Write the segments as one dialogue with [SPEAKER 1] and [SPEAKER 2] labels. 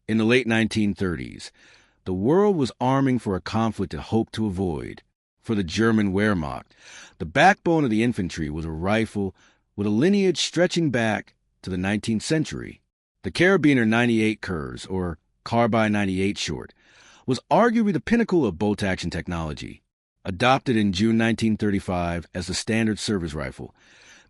[SPEAKER 1] In the late 1930s, the world was arming for a conflict it hoped to avoid. For the German Wehrmacht, the backbone of the infantry was a rifle with a lineage stretching back to the 19th century. The Karabiner 98k, or Karabiner 98 short, was arguably the pinnacle of bolt-action technology. Adopted in June 1935 as the standard service rifle,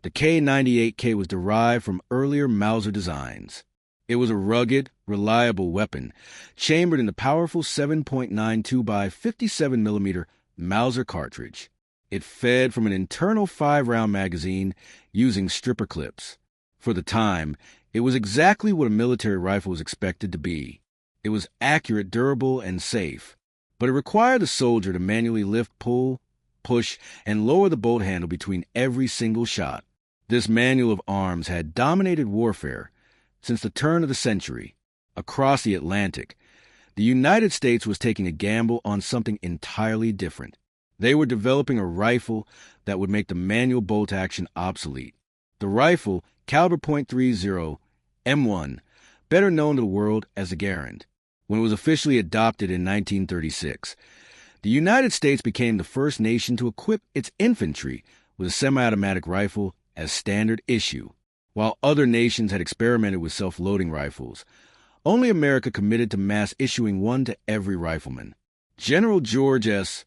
[SPEAKER 1] the K98K was derived from earlier Mauser designs. It was a rugged, reliable weapon, chambered in the powerful 7.92 by 57mm Mauser cartridge. It fed from an internal 5-round magazine using stripper clips. For the time, it was exactly what a military rifle was expected to be. It was accurate, durable, and safe, but it required the soldier to manually lift, pull, push, and lower the bolt handle between every single shot. This manual of arms had dominated warfare since the turn of the century. Across the Atlantic, the United States was taking a gamble on something entirely different. They were developing a rifle that would make the manual bolt action obsolete. The rifle, caliber .30 M1, better known to the world as the Garand. When it was officially adopted in 1936, the United States became the first nation to equip its infantry with a semi-automatic rifle as standard issue. While other nations had experimented with self-loading rifles, only America committed to mass issuing one to every rifleman. General George S.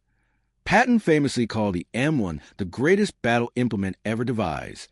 [SPEAKER 1] Patton famously called the M1 the greatest battle implement ever devised.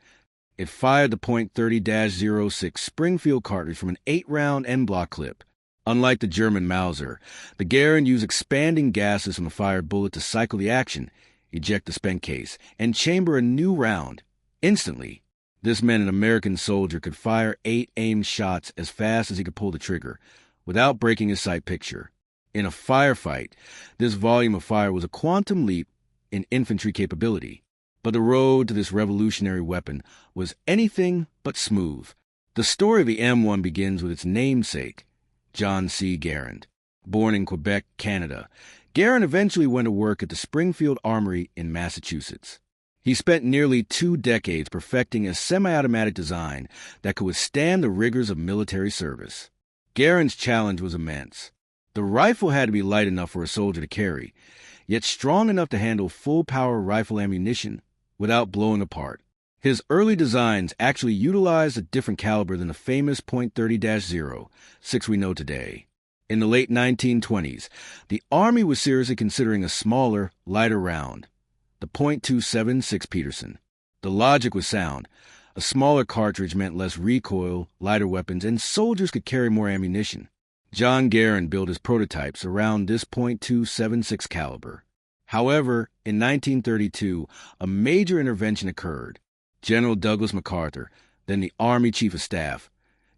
[SPEAKER 1] It fired the .30-06 Springfield cartridge from an 8-round en-bloc clip. Unlike the German Mauser, the Garand used expanding gases from the fired bullet to cycle the action, eject the spent case, and chamber a new round instantly. This meant an American soldier could fire 8 aimed shots as fast as he could pull the trigger, without breaking his sight picture. In a firefight, this volume of fire was a quantum leap in infantry capability. But the road to this revolutionary weapon was anything but smooth. The story of the M1 begins with its namesake, John C. Garand. Born in Quebec, Canada, Garand eventually went to work at the Springfield Armory in Massachusetts. He spent nearly 2 decades perfecting a semi-automatic design that could withstand the rigors of military service. Garand's challenge was immense. The rifle had to be light enough for a soldier to carry, yet strong enough to handle full-power rifle ammunition without blowing apart. His early designs actually utilized a different caliber than the famous .30-06 we know today. In the late 1920s, the Army was seriously considering a smaller, lighter round, the .276 Peterson. The logic was sound. A smaller cartridge meant less recoil, lighter weapons, and soldiers could carry more ammunition. John Garand built his prototypes around this .276 caliber. However, in 1932, a major intervention occurred. General Douglas MacArthur, then the Army Chief of Staff,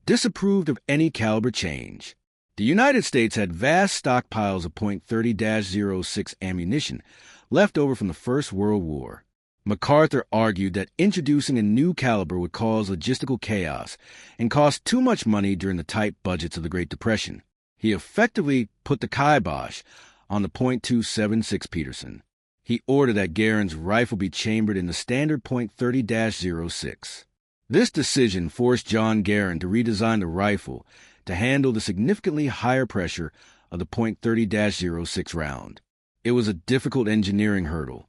[SPEAKER 1] disapproved of any caliber change. The United States had vast stockpiles of .30-06 ammunition left over from the First World War. MacArthur argued that introducing a new caliber would cause logistical chaos and cost too much money during the tight budgets of the Great Depression. He effectively put the kibosh on the .276 Peterson. He ordered that Garand's rifle be chambered in the standard .30-06. This decision forced John Garand to redesign the rifle to handle the significantly higher pressure of the .30-06 round. It was a difficult engineering hurdle,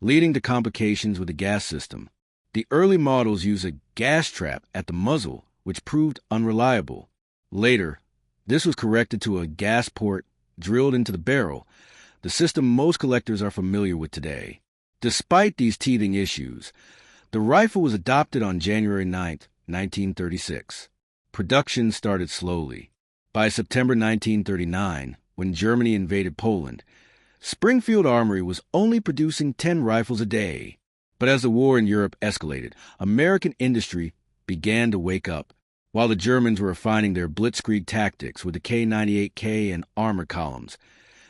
[SPEAKER 1] leading to complications with the gas system. The early models used a gas trap at the muzzle, which proved unreliable. Later, this was corrected to a gas port drilled into the barrel, the system most collectors are familiar with today. Despite these teething issues, the rifle was adopted on January 9, 1936. Production started slowly. By September 1939, when Germany invaded Poland, Springfield Armory was only producing 10 rifles a day. But as the war in Europe escalated, American industry began to wake up. While the Germans were refining their blitzkrieg tactics with the K98K and armor columns,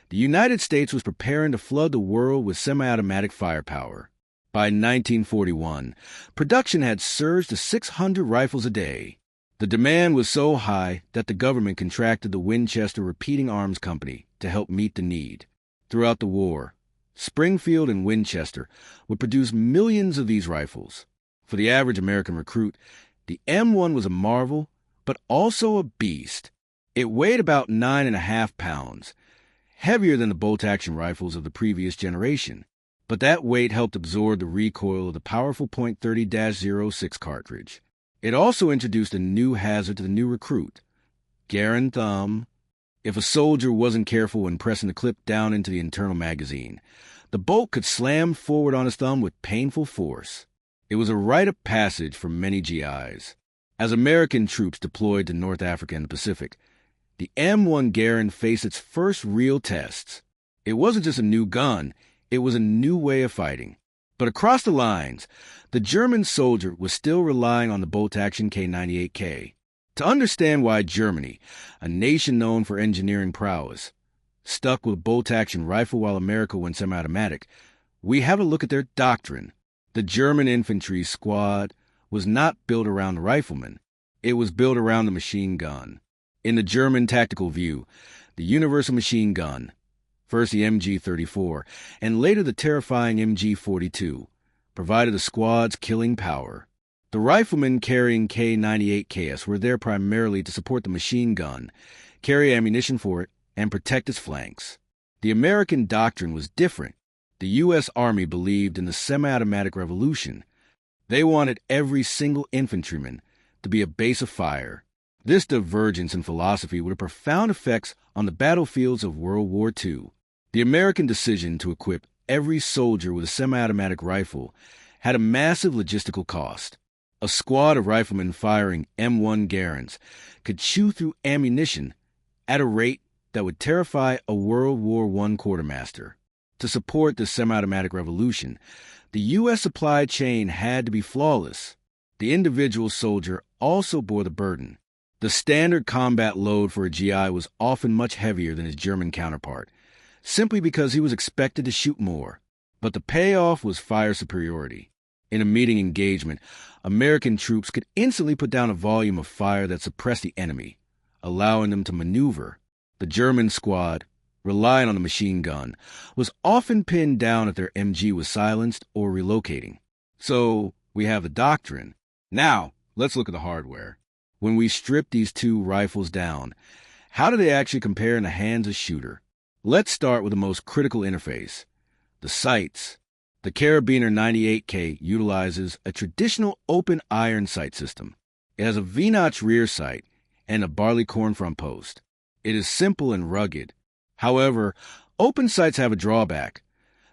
[SPEAKER 1] the United States was preparing to flood the world with semi-automatic firepower. By 1941, production had surged to 600 rifles a day. The demand was so high that the government contracted the Winchester Repeating Arms Company to help meet the need. Throughout the war, Springfield and Winchester would produce millions of these rifles. For the average American recruit, the M1 was a marvel, but also a beast. It weighed about 9.5 pounds, heavier than the bolt-action rifles of the previous generation, but that weight helped absorb the recoil of the powerful .30-06 cartridge. It also introduced a new hazard to the new recruit: Garand thumb. If a soldier wasn't careful when pressing the clip down into the internal magazine, the bolt could slam forward on his thumb with painful force. It was a rite of passage for many GIs. As American troops deployed to North Africa and the Pacific, the M1 Garand faced its first real tests. It wasn't just a new gun, it was a new way of fighting. But across the lines, the German soldier was still relying on the bolt-action K98k. To understand why Germany, a nation known for engineering prowess, stuck with a bolt-action rifle while America went semi-automatic, we have to look at their doctrine. The German infantry squad was not built around the rifleman. It was built around the machine gun. In the German tactical view, the universal machine gun, first the MG-34, and later the terrifying MG-42, provided the squad's killing power. The riflemen carrying K98Ks were there primarily to support the machine gun, carry ammunition for it, and protect its flanks. The American doctrine was different. The U.S. Army believed in the semi-automatic revolution. They wanted every single infantryman to be a base of fire. This divergence in philosophy would have profound effects on the battlefields of World War II. The American decision to equip every soldier with a semi-automatic rifle had a massive logistical cost. A squad of riflemen firing M1 Garands could chew through ammunition at a rate that would terrify a World War I quartermaster. To support the semi-automatic revolution, the U.S. supply chain had to be flawless. The individual soldier also bore the burden. The standard combat load for a GI was often much heavier than his German counterpart, simply because he was expected to shoot more. But the payoff was fire superiority. In a meeting engagement, American troops could instantly put down a volume of fire that suppressed the enemy, allowing them to maneuver. The German squad, relying on the machine gun, was often pinned down if their MG was silenced or relocating. So we have the doctrine. Now, let's look at the hardware. When we strip these two rifles down, how do they actually compare in the hands of a shooter? Let's start with the most critical interface: the sights. The Karabiner 98k utilizes a traditional open iron sight system. It has a V-notch rear sight and a barleycorn front post. It is simple and rugged. However, open sights have a drawback.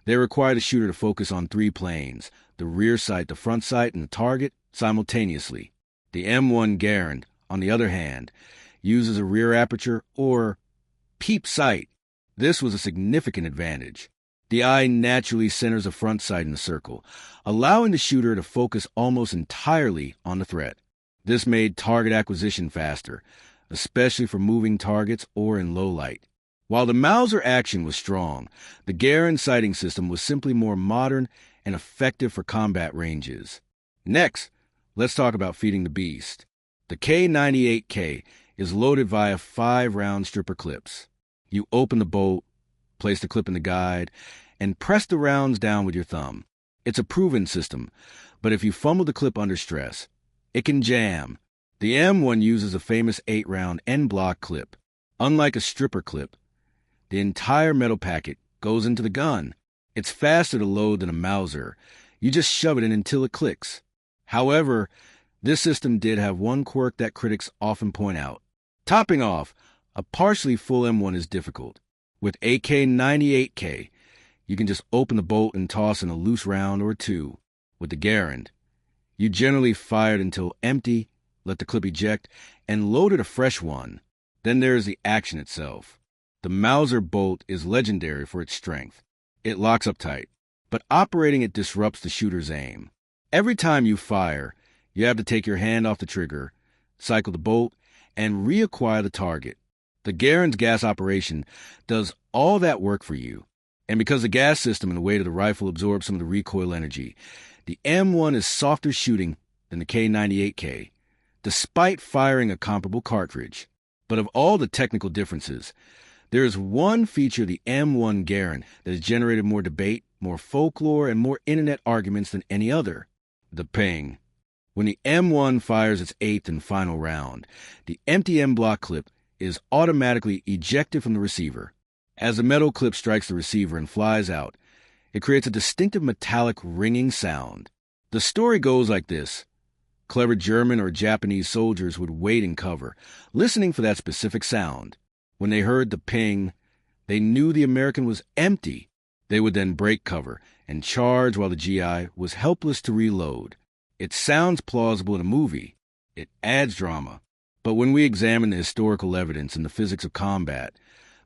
[SPEAKER 1] They require the shooter to focus on three planes: the rear sight, the front sight, and the target simultaneously. The M1 Garand, on the other hand, uses a rear aperture or peep sight. This was a significant advantage. The eye naturally centers the front sight in the circle, allowing the shooter to focus almost entirely on the threat. This made target acquisition faster, especially for moving targets or in low light. While the Mauser action was strong, the Garand sighting system was simply more modern and effective for combat ranges. Next, let's talk about feeding the beast. The K98k is loaded via 5-round stripper clips. You open the bolt, place the clip in the guide, and press the rounds down with your thumb. It's a proven system, but if you fumble the clip under stress, it can jam. The M1 uses a famous 8-round en-bloc clip. Unlike a stripper clip, the entire metal packet goes into the gun. It's faster to load than a Mauser. You just shove it in until it clicks. However, this system did have one quirk that critics often point out. Topping off, a partially full M1 is difficult. With AK-98k, you can just open the bolt and toss in a loose round or two. With the Garand, you generally fire it until empty, let the clip eject, and load it a fresh one. Then there's the action itself. The Mauser bolt is legendary for its strength. It locks up tight, but operating it disrupts the shooter's aim. Every time you fire, you have to take your hand off the trigger, cycle the bolt, and reacquire the target. The Garand's gas operation does all that work for you. And because the gas system and the weight of the rifle absorbs some of the recoil energy, the M1 is softer shooting than the K98k, despite firing a comparable cartridge. But of all the technical differences, there is one feature of the M1 Garand that has generated more debate, more folklore, and more internet arguments than any other: the ping. When the M1 fires its 8th and final round, the empty en-bloc clip is automatically ejected from the receiver. As the metal clip strikes the receiver and flies out, it creates a distinctive metallic ringing sound. The story goes like this. Clever German or Japanese soldiers would wait in cover, listening for that specific sound. When they heard the ping, they knew the American was empty. They would then break cover and charge while the GI was helpless to reload. It sounds plausible in a movie. It adds drama. But when we examine the historical evidence and the physics of combat,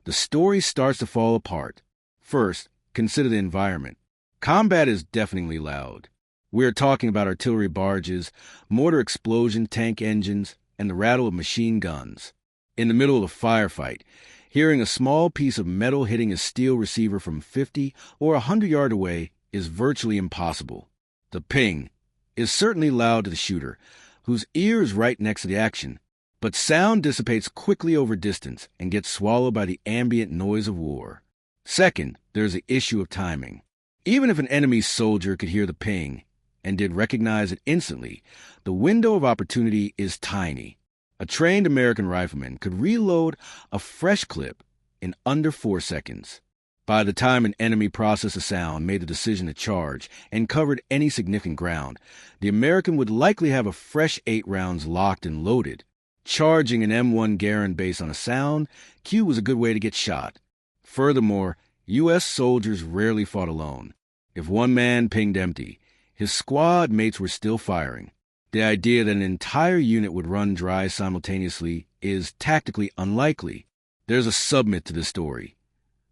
[SPEAKER 1] the story starts to fall apart. First, consider the environment. Combat is deafeningly loud. We are talking about artillery barges, mortar explosion tank engines, and the rattle of machine guns. In the middle of a firefight, hearing a small piece of metal hitting a steel receiver from 50 or 100 yards away is virtually impossible. The ping is certainly loud to the shooter, whose ear is right next to the action, but sound dissipates quickly over distance and gets swallowed by the ambient noise of war. Second, there's the issue of timing. Even if an enemy soldier could hear the ping and did recognize it instantly, the window of opportunity is tiny. A trained American rifleman could reload a fresh clip in under 4 seconds. By the time an enemy processed the sound, made the decision to charge, and covered any significant ground, the American would likely have a fresh 8 rounds locked and loaded. Charging an M1 Garand based on a sound cue was a good way to get shot. Furthermore, U.S. soldiers rarely fought alone. If one man pinged empty, his squad mates were still firing. The idea that an entire unit would run dry simultaneously is tactically unlikely. There's a submyth to this story,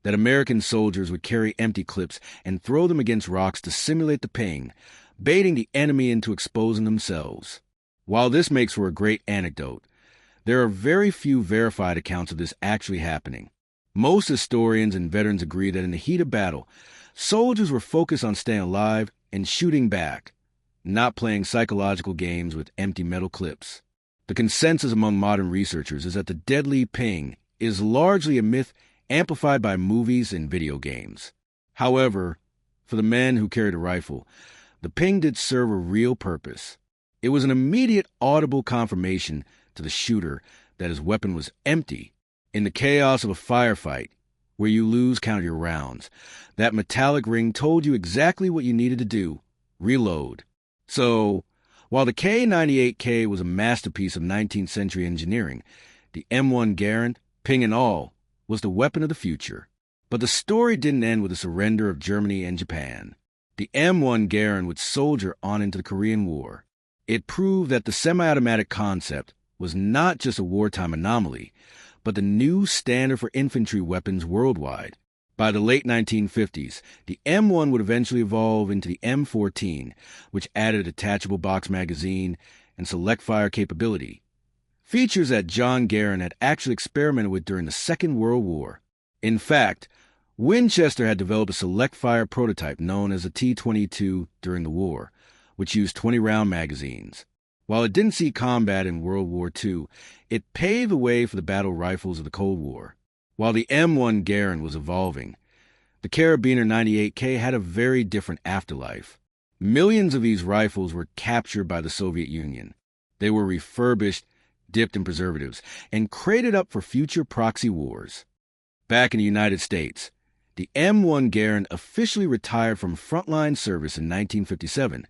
[SPEAKER 1] that American soldiers would carry empty clips and throw them against rocks to simulate the ping, baiting the enemy into exposing themselves. While this makes for a great anecdote, there are very few verified accounts of this actually happening. Most historians and veterans agree that in the heat of battle, soldiers were focused on staying alive and shooting back, not playing psychological games with empty metal clips. The consensus among modern researchers is that the deadly ping is largely a myth amplified by movies and video games. However, for the men who carried a rifle, the ping did serve a real purpose. It was an immediate audible confirmation to the shooter that his weapon was empty. In the chaos of a firefight, where you lose count of your rounds, that metallic ring told you exactly what you needed to do: reload. So, while the K98K was a masterpiece of 19th century engineering, the M1 Garand, ping and all, was the weapon of the future. But the story didn't end with the surrender of Germany and Japan. The M1 Garand would soldier on into the Korean War. It proved that the semi-automatic concept was not just a wartime anomaly, but the new standard for infantry weapons worldwide. By the late 1950s, the M1 would eventually evolve into the M14, which added a detachable box magazine and select fire capability, features that John Garand had actually experimented with during the Second World War. In fact, Winchester had developed a select fire prototype known as the T-22 during the war, which used 20-round magazines. While it didn't see combat in World War II, it paved the way for the battle rifles of the Cold War. While the M1 Garand was evolving, the Karabiner 98k had a very different afterlife. Millions of these rifles were captured by the Soviet Union. They were refurbished, dipped in preservatives, and crated up for future proxy wars. Back in the United States, the M1 Garand officially retired from frontline service in 1957,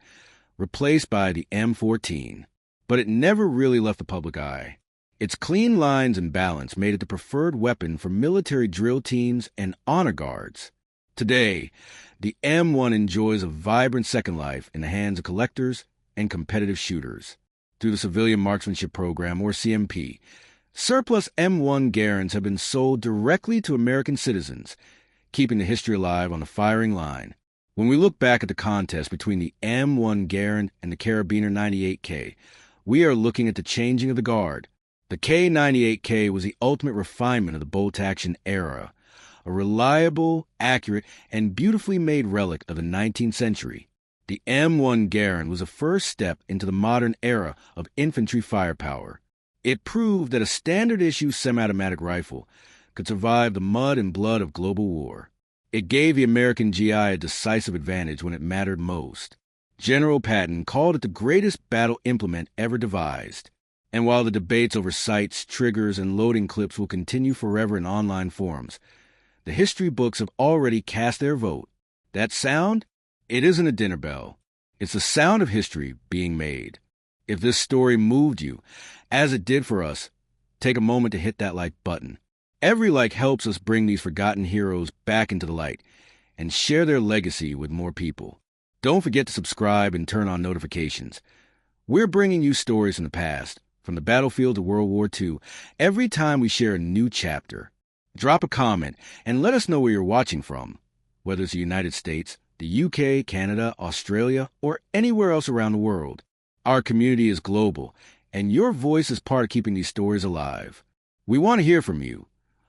[SPEAKER 1] replaced by the M14. But it never really left the public eye. Its clean lines and balance made it the preferred weapon for military drill teams and honor guards. Today, the M1 enjoys a vibrant second life in the hands of collectors and competitive shooters. Through the Civilian Marksmanship Program, or CMP, surplus M1 Garands have been sold directly to American citizens, keeping the history alive on the firing line. When we look back at the contest between the M1 Garand and the Karabiner 98k, we are looking at the changing of the guard. The K98K was the ultimate refinement of the bolt-action era, a reliable, accurate, and beautifully made relic of the 19th century. The M1 Garand was the first step into the modern era of infantry firepower. It proved that a standard-issue semi-automatic rifle could survive the mud and blood of global war. It gave the American GI a decisive advantage when it mattered most. General Patton called it the greatest battle implement ever devised. And while the debates over sites, triggers, and loading clips will continue forever in online forums, the history books have already cast their vote. That sound? It isn't a dinner bell. It's the sound of history being made. If this story moved you, as it did for us, take a moment to hit that like button. Every like helps us bring these forgotten heroes back into the light and share their legacy with more people. Don't forget to subscribe and turn on notifications. We're bringing you stories from the past, from the battlefield to World War II, every time we share a new chapter. Drop a comment and let us know where you're watching from, whether it's the United States, the UK, Canada, Australia, or anywhere else around the world. Our community is global, and your voice is part of keeping these stories alive. We want to hear from you,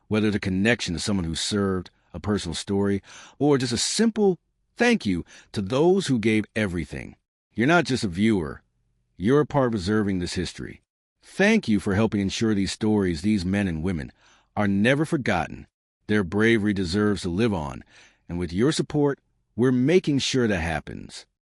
[SPEAKER 1] whether it's a connection to someone who served, a personal story, or just a simple thank you to those who gave everything. You're not just a viewer. You're a part of preserving this history. Thank you for helping ensure these stories, these men and women, are never forgotten. Their bravery deserves to live on, and with your support, we're making sure that happens.